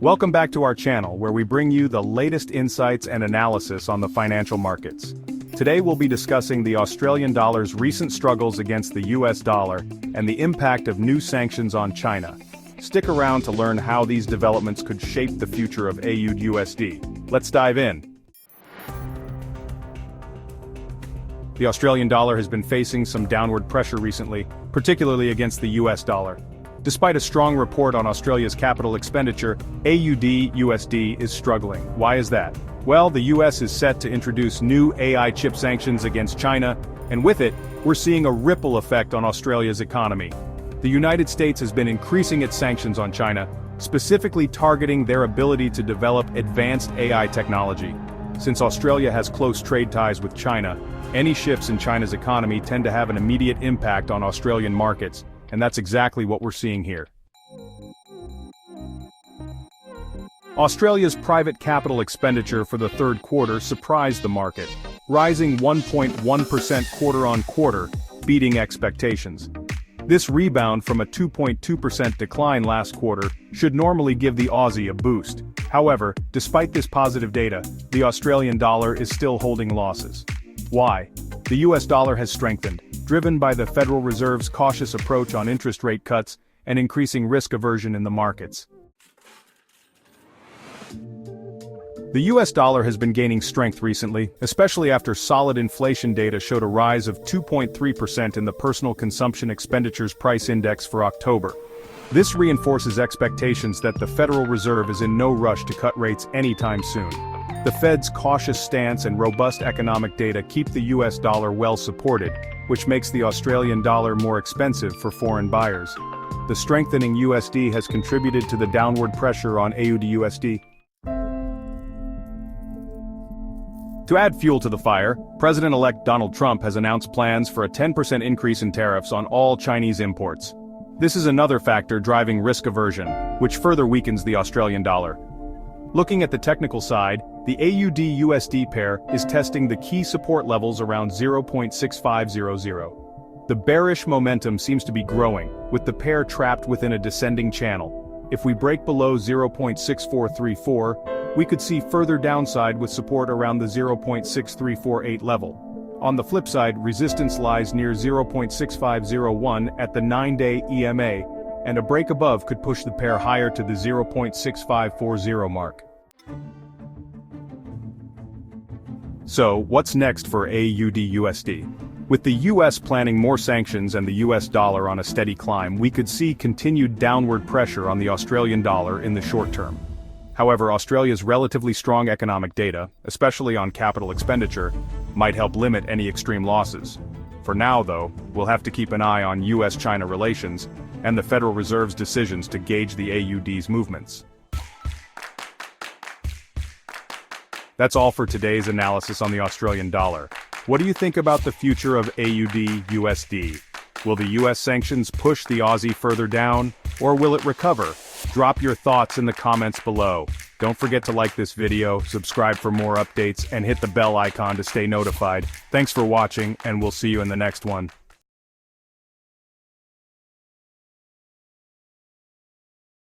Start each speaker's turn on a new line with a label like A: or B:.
A: Welcome back to our channel where we bring you the latest insights and analysis on the financial markets. Today we'll be discussing the Australian dollar's recent struggles against the US dollar and the impact of new sanctions on China. Stick around to learn how these developments could shape the future of AUD/USD. Let's dive in. The Australian dollar has been facing some downward pressure recently, particularly against the US dollar. Despite a strong report on Australia's capital expenditure, AUD/USD is struggling. Why is that? Well, the US is set to introduce new AI chip sanctions against China, and with it, we're seeing a ripple effect on Australia's economy. The United States has been increasing its sanctions on China, specifically targeting their ability to develop advanced AI technology. Since Australia has close trade ties with China, any shifts in China's economy tend to have an immediate impact on Australian markets, and that's exactly what we're seeing here. Australia's private capital expenditure for the third quarter surprised the market, rising 1.1% quarter-on-quarter, beating expectations. This rebound from a 2.2% decline last quarter should normally give the Aussie a boost. However, despite this positive data, the Australian dollar is still holding losses. Why? The US dollar has strengthened, driven by the Federal Reserve's cautious approach on interest rate cuts and increasing risk aversion in the markets. The US dollar has been gaining strength recently, especially after solid inflation data showed a rise of 2.3% in the Personal Consumption Expenditures Price Index for October. This reinforces expectations that the Federal Reserve is in no rush to cut rates anytime soon. The Fed's cautious stance and robust economic data keep the US dollar well supported, which makes the Australian dollar more expensive for foreign buyers. The strengthening USD has contributed to the downward pressure on AUD/USD. To add fuel to the fire, President-elect Donald Trump has announced plans for a 10% increase in tariffs on all Chinese imports. This is another factor driving risk aversion, which further weakens the Australian dollar. Looking at the technical side, the AUD/USD pair is testing the key support levels around 0.6500. The bearish momentum seems to be growing, with the pair trapped within a descending channel. If we break below 0.6434, we could see further downside with support around the 0.6348 level. On the flip side, resistance lies near 0.6501 at the 9-day EMA, and a break above could push the pair higher to the 0.6540 mark. So, what's next for AUD/USD? With the US planning more sanctions and the US dollar on a steady climb, we could see continued downward pressure on the Australian dollar in the short term. However, Australia's relatively strong economic data, especially on capital expenditure, might help limit any extreme losses. For now, though, we'll have to keep an eye on US-China relations and the Federal Reserve's decisions to gauge the AUD's movements. That's all for today's analysis on the Australian dollar. What do you think about the future of AUD/USD? Will the US sanctions push the Aussie further down, or will it recover? Drop your thoughts in the comments below. Don't forget to like this video, subscribe for more updates, and hit the bell icon to stay notified. Thanks for watching, and we'll see you in the next one.